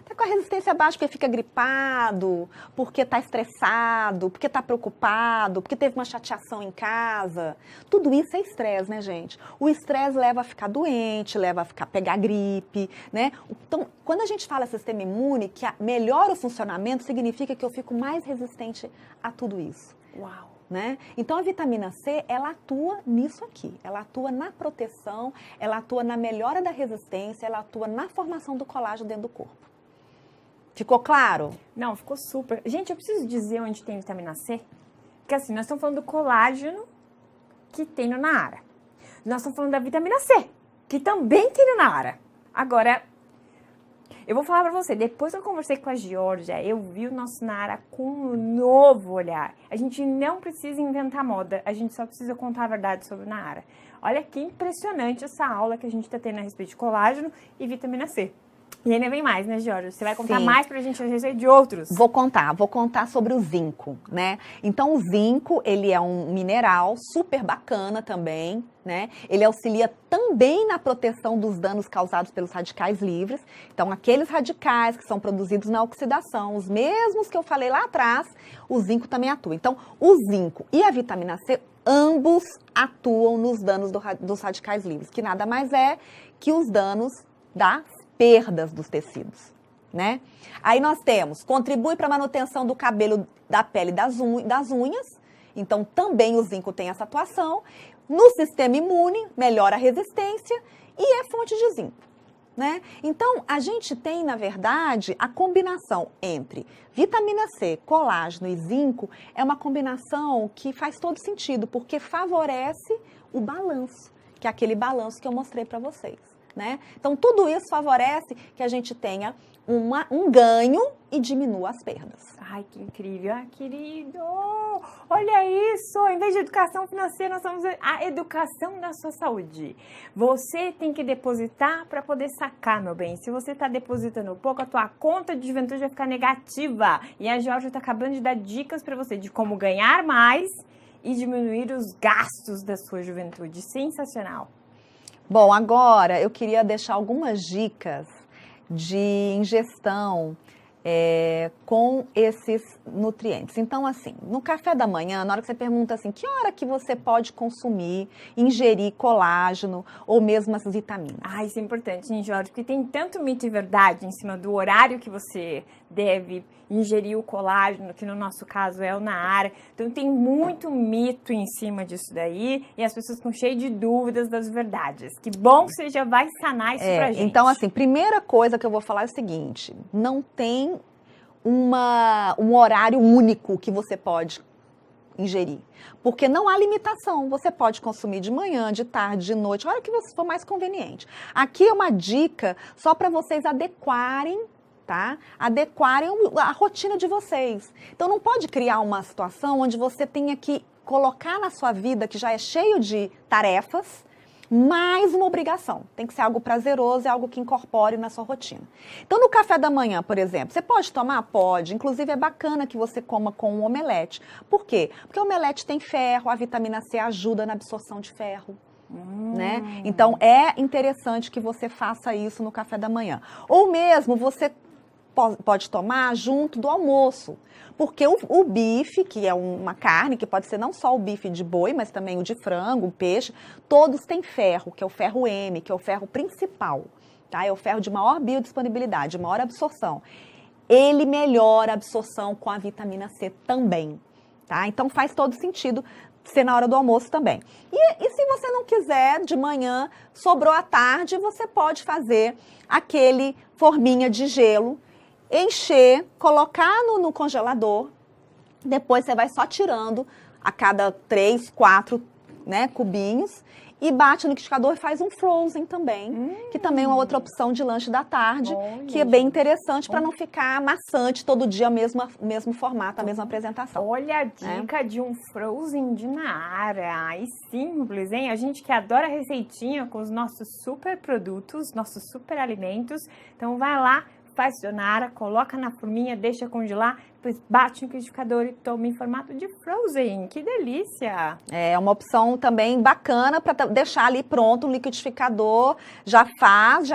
Está com a resistência baixa porque fica gripado, porque está estressado, porque está preocupado, porque teve uma chateação em casa. Tudo isso é estresse, né, gente? O estresse leva a ficar doente, leva a pegar gripe, né? Então, quando a gente fala sistema imune, que melhora o funcionamento, significa que eu fico mais resistente a tudo isso. Uau! Né? Então, a vitamina C, ela atua nisso aqui. Ela atua na proteção, ela atua na melhora da resistência, ela atua na formação do colágeno dentro do corpo. Ficou claro? Não, ficou super. Gente, eu preciso dizer onde tem vitamina C. Porque assim, nós estamos falando do colágeno que tem no Naara. Nós estamos falando da vitamina C, que também tem no Naara. Agora, eu vou falar pra você, depois que eu conversei com a Georgia, eu vi o nosso Naara com um novo olhar. A gente não precisa inventar moda, a gente só precisa contar a verdade sobre o Naara. Olha que impressionante essa aula que a gente está tendo a respeito de colágeno e vitamina C. E ainda vem mais, né, Georgia? Você vai contar mais pra gente a respeito de outros? Vou contar sobre o zinco, né? Então, o zinco, ele é um mineral super bacana também, né? Ele auxilia também na proteção dos danos causados pelos radicais livres. Então, aqueles radicais que são produzidos na oxidação, os mesmos que eu falei lá atrás, o zinco também atua. Então, o zinco e a vitamina C, ambos atuam nos danos dos radicais livres, que nada mais é que os danos das perdas dos tecidos, né? Aí nós temos, contribui para a manutenção do cabelo, da pele das unhas, então também o zinco tem essa atuação. No sistema imune, melhora a resistência e é fonte de zinco, né? Então, a gente tem, na verdade, a combinação entre vitamina C, colágeno e zinco é uma combinação que faz todo sentido, porque favorece o balanço, que é aquele balanço que eu mostrei para vocês, né? Então, tudo isso favorece que a gente tenha um ganho e diminua as perdas. Ai, que incrível. Ah, querido, olha isso. Em vez de educação financeira, nós temos a educação da sua saúde. Você tem que depositar para poder sacar, meu bem. Se você está depositando pouco, a tua conta de juventude vai ficar negativa. E a Georgia está acabando de dar dicas para você de como ganhar mais e diminuir os gastos da sua juventude. Sensacional. Bom, agora eu queria deixar algumas dicas de ingestão com esses nutrientes. Então, assim, no café da manhã, na hora que você pergunta assim, que hora que você pode consumir, ingerir colágeno ou mesmo as vitaminas? Ah, isso é importante, hein, Jorge? Porque tem tanto mito e verdade em cima do horário que você deve ingerir o colágeno, que no nosso caso é o Nahara. Então, tem muito mito em cima disso daí e as pessoas estão cheias de dúvidas das verdades. Que bom que você já vai sanar isso pra gente. Então, assim, primeira coisa que eu vou falar é o seguinte, não tem um horário único que você pode ingerir, porque não há limitação, você pode consumir de manhã, de tarde, de noite, a hora que você for mais conveniente. Aqui é uma dica só para vocês adequarem, tá? Adequarem a rotina de vocês. Então não pode criar uma situação onde você tenha que colocar na sua vida, que já é cheio de tarefas, mais uma obrigação. Tem que ser algo prazeroso, é algo que incorpore na sua rotina. Então, no café da manhã, por exemplo, você pode tomar? Pode. Inclusive, é bacana que você coma com um omelete. Por quê? Porque o omelete tem ferro, a vitamina C ajuda na absorção de ferro. Né? Então, é interessante que você faça isso no café da manhã. Ou mesmo, você pode tomar junto do almoço. Porque o bife, que é uma carne, que pode ser não só o bife de boi, mas também o de frango, o peixe, todos têm ferro, que é o ferro M, que é o ferro principal, tá? É o ferro de maior biodisponibilidade, de maior absorção. Ele melhora a absorção com a vitamina C também, tá? Então faz todo sentido ser na hora do almoço também. E se você não quiser, de manhã, sobrou à tarde, você pode fazer aquele forminha de gelo, encher, colocar no congelador, depois você vai só tirando a cada 3, 4, né, cubinhos e bate no liquidificador e faz um frozen também, que também é uma outra opção de lanche da tarde, que é bem interessante para não ficar maçante todo dia, mesmo formato, a mesma apresentação. Olha a dica de um frozen de Nahara, e simples, hein? A gente que adora receitinha com os nossos super produtos, nossos super alimentos, então vai lá, faz seu Nahara, coloca na forminha, deixa congelar, depois bate no liquidificador e toma em formato de frozen. Que delícia! É uma opção também bacana para deixar ali pronto no liquidificador, já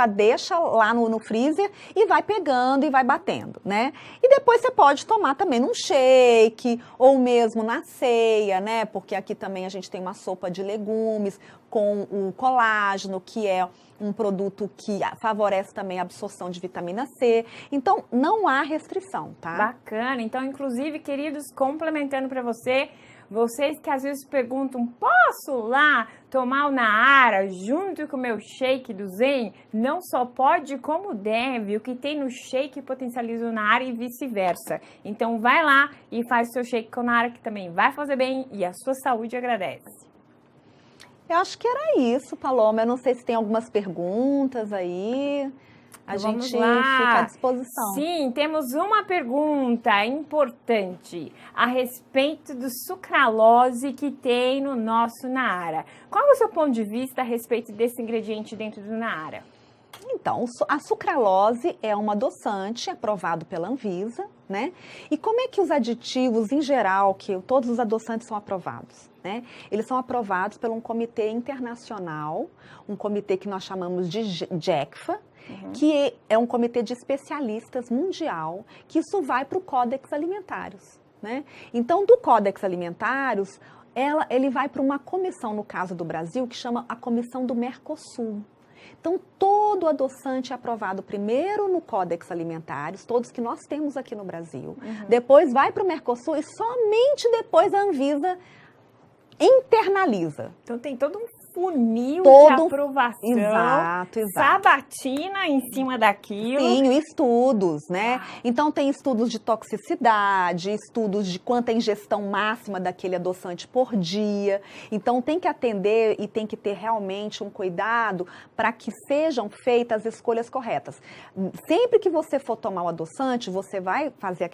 deixa lá no freezer e vai pegando e vai batendo, né? E depois você pode tomar também num shake ou mesmo na ceia, né? Porque aqui também a gente tem uma sopa de legumes com o colágeno, que é um produto que favorece também a absorção de vitamina C. Então, não há restrição, tá? Bacana. Então, inclusive, queridos, complementando para vocês que às vezes perguntam, posso lá tomar o Nahara junto com o meu shake do Zen? Não só pode, como deve. O que tem no shake potencializa o Nahara e vice-versa. Então, vai lá e faz o seu shake com o Nahara, que também vai fazer bem e a sua saúde agradece. Eu acho que era isso, Paloma. Eu não sei se tem algumas perguntas aí. A gente fica à disposição. Sim, temos uma pergunta importante a respeito do sucralose que tem no nosso Nahara. Qual é o seu ponto de vista a respeito desse ingrediente dentro do Nahara? Então, a sucralose é um adoçante aprovado pela Anvisa, né? E como é que os aditivos, em geral, que todos os adoçantes são aprovados, né? Eles são aprovados por um comitê internacional, um comitê que nós chamamos de JECFA, que é um comitê de especialistas mundial, que isso vai para o Códex Alimentários, né? Então, do Códex Alimentários, ele vai para uma comissão, no caso do Brasil, que chama a Comissão do Mercosul. Então, todo adoçante é aprovado primeiro no Códex Alimentários, todos que nós temos aqui no Brasil. Depois vai para o Mercosul e somente depois a Anvisa internaliza. Então tem todo um funil Todo- de aprovação, Exato. sabatina em cima daquilo. Sim, estudos, né? Então tem estudos de toxicidade, estudos de quanta ingestão máxima daquele adoçante por dia. Então tem que atender e tem que ter realmente um cuidado para que sejam feitas as escolhas corretas. Sempre que você for tomar o adoçante, você vai fazer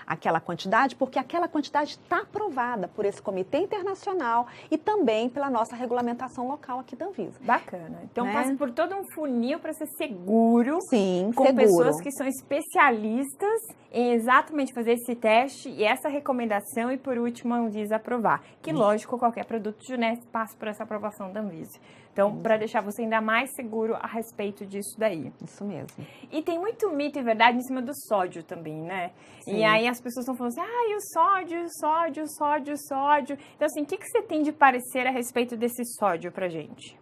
aquela quantidade, porque aquela quantidade está aprovada por esse comitê internacional e também pela nossa regulamentação local aqui da Anvisa. Bacana. Então Né? passa por todo um funil para ser seguro, Sim, com seguro. pessoas que são especialistas em exatamente fazer esse teste e essa recomendação e, por último, a Anvisa aprovar. Que, lógico, qualquer produto de Juness passa por essa aprovação da Anvisa. Então, para deixar você ainda mais seguro a respeito disso daí. Isso mesmo. E tem muito mito e verdade em cima do sódio também, né? Sim. E aí as pessoas estão falando assim, e o sódio. Então, assim, o que você tem de parecer a respeito desse sódio pra gente?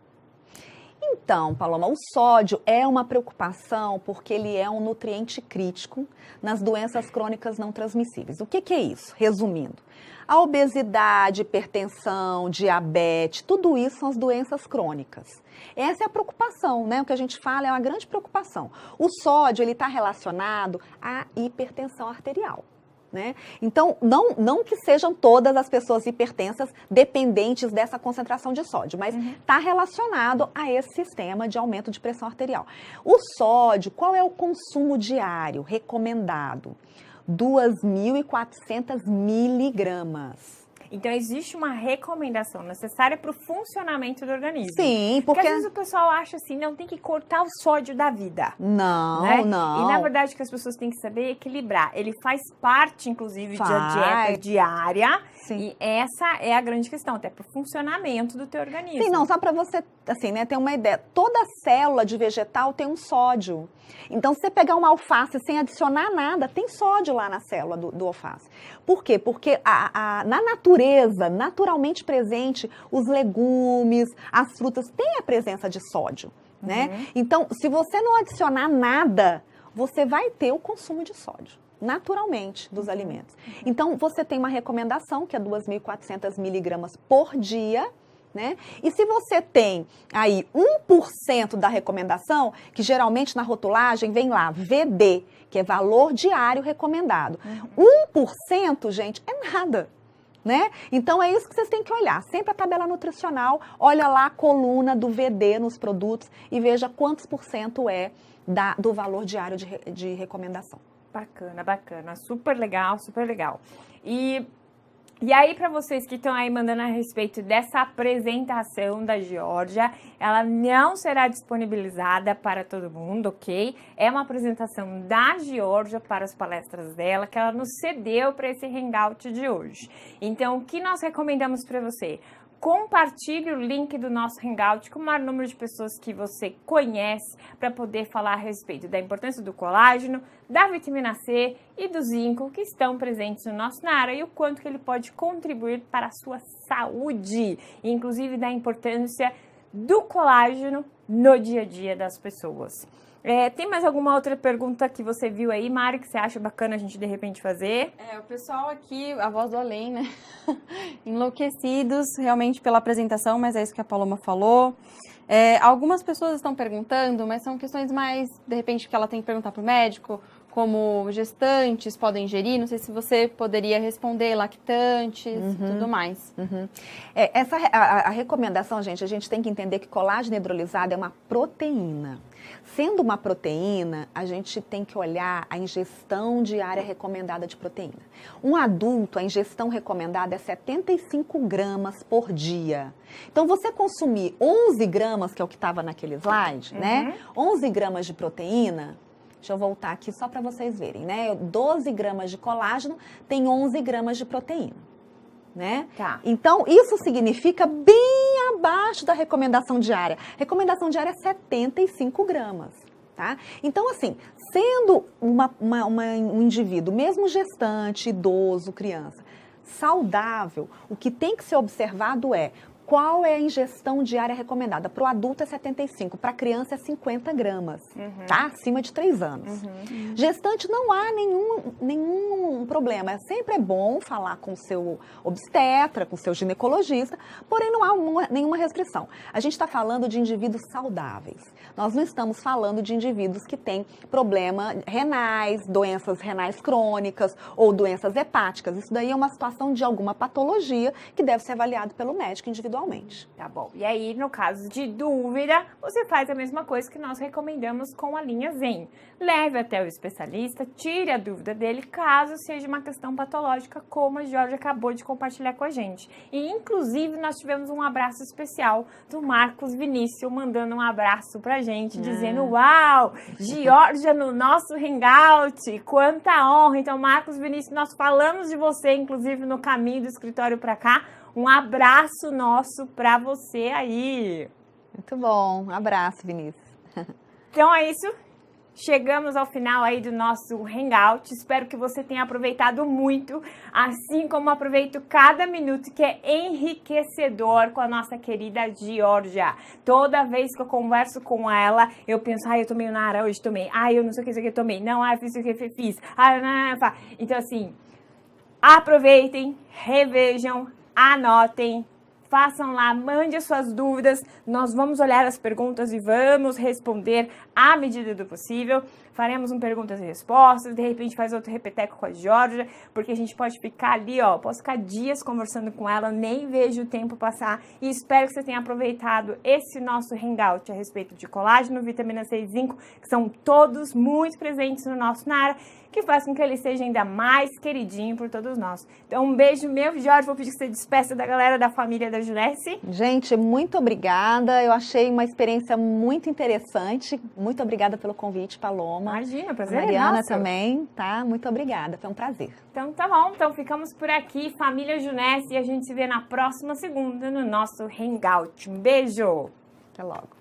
Então, Paloma, o sódio é uma preocupação porque ele é um nutriente crítico nas doenças crônicas não transmissíveis. O que é isso? Resumindo, a obesidade, hipertensão, diabetes, tudo isso são as doenças crônicas. Essa é a preocupação, né? O que a gente fala é uma grande preocupação. O sódio, ele está relacionado à hipertensão arterial. Né? Então, não que sejam todas as pessoas hipertensas dependentes dessa concentração de sódio, mas está relacionado a esse sistema de aumento de pressão arterial. O sódio, qual é o consumo diário recomendado? 2.400 miligramas. Então, existe uma recomendação necessária para o funcionamento do organismo. Sim, Porque porque... às vezes o pessoal acha assim, não, tem que cortar o sódio da vida. Não, Né? não. E na verdade o que as pessoas têm que saber é equilibrar. Ele faz parte, inclusive, Faz. da dieta diária. Sim. E essa é a grande questão, até para o funcionamento do teu organismo. Sim, não, só para você, assim, né, ter uma ideia. Toda célula de vegetal tem um sódio. Então, se você pegar uma alface sem adicionar nada, tem sódio lá na célula do alface. Por quê? Porque na natureza, naturalmente presente, os legumes, as frutas, têm a presença de sódio, né? Então, se você não adicionar nada, você vai ter o consumo de sódio. Naturalmente, dos alimentos. Então, você tem uma recomendação, que é 2.400 miligramas por dia, né? E se você tem aí 1% da recomendação, que geralmente na rotulagem vem lá, VD, que é valor diário recomendado. 1%, gente, é nada. Né? Então, é isso que vocês têm que olhar. Sempre a tabela nutricional, olha lá a coluna do VD nos produtos e veja quantos por cento é do valor diário de recomendação. Bacana, bacana. Super legal, super legal. E aí, para vocês que estão aí mandando a respeito dessa apresentação da Georgia, ela não será disponibilizada para todo mundo, ok? É uma apresentação da Georgia para as palestras dela, que ela nos cedeu para esse hangout de hoje. Então, o que nós recomendamos para você? Compartilhe o link do nosso Hangout com o maior número de pessoas que você conhece para poder falar a respeito da importância do colágeno, da vitamina C e do zinco que estão presentes no nosso Nara e o quanto que ele pode contribuir para a sua saúde, inclusive da importância do colágeno no dia a dia das pessoas. Tem mais alguma outra pergunta que você viu aí, Mari, que você acha bacana a gente de repente fazer? O pessoal aqui, a voz do além, né? Enlouquecidos realmente pela apresentação, mas é isso que a Paloma falou. Algumas pessoas estão perguntando, mas são questões mais, de repente, que ela tem que perguntar para o médico, como gestantes podem ingerir, não sei se você poderia responder, lactantes e tudo mais. A recomendação, gente, a gente tem que entender que colágeno hidrolisado é uma proteína. Sendo uma proteína, a gente tem que olhar a ingestão diária recomendada de proteína. Um adulto, a ingestão recomendada é 75 gramas por dia. Então, você consumir 11 gramas, que é o que estava naquele slide, né? 11 gramas de proteína. Deixa eu voltar aqui só para vocês verem, né? 12 gramas de colágeno tem 11 gramas de proteína, né? Tá. Então, isso significa bem abaixo da recomendação diária. Recomendação diária é 75 gramas, tá? Então, assim, sendo um indivíduo, mesmo gestante, idoso, criança, saudável, o que tem que ser observado é Qual é a ingestão diária recomendada? Para o adulto é 75, para a criança é 50 gramas, tá? Acima de 3 anos. Gestante não há nenhum problema. Sempre é bom falar com o seu obstetra, com o seu ginecologista, porém não há nenhuma restrição. A gente está falando de indivíduos saudáveis. Nós não estamos falando de indivíduos que têm problema renais, doenças renais crônicas ou doenças hepáticas. Isso daí é uma situação de alguma patologia que deve ser avaliado pelo médico individualmente. Tá bom. E aí, no caso de dúvida, você faz a mesma coisa que nós recomendamos com a linha Zen. Leve até o especialista, tire a dúvida dele, caso seja uma questão patológica, como a Jorge acabou de compartilhar com a gente. E, inclusive, nós tivemos um abraço especial do Marcos Vinícius, mandando um abraço pra gente, dizendo, uau, Georgia no nosso Hangout, quanta honra. Então, Marcos Vinícius, nós falamos de você, inclusive, no caminho do escritório pra cá. Um abraço nosso pra você aí. Muito bom. Um abraço, Vinícius. Então é isso. Chegamos ao final aí do nosso Hangout. Espero que você tenha aproveitado muito, assim como aproveito cada minuto que é enriquecedor com a nossa querida Georgia. Toda vez que eu converso com ela, eu penso, eu tomei o Nara hoje, tomei. Eu não sei o que eu tomei. Não, eu fiz o que eu fiz. Não. Então assim, aproveitem, revejam, anotem, façam lá, mande as suas dúvidas, nós vamos olhar as perguntas e vamos responder à medida do possível. Faremos um perguntas e respostas, de repente faz outro repeteco com a Georgia, porque a gente pode ficar ali, posso ficar dias conversando com ela, nem vejo o tempo passar, e espero que você tenha aproveitado esse nosso Hangout a respeito de colágeno, vitamina C e zinco, que são todos muito presentes no nosso Nara, que faz com que ele seja ainda mais queridinho por todos nós. Então, um beijo meu, Jorge, vou pedir que você despeça da galera da família da Junesse. Gente, muito obrigada, eu achei uma experiência muito interessante, muito obrigada pelo convite, Paloma. Imagina, prazer Mariana é nosso. também, tá? Muito obrigada, foi um prazer. Então, tá bom, então ficamos por aqui, família Junesse, e a gente se vê na próxima segunda no nosso Hangout. Um beijo! Até logo.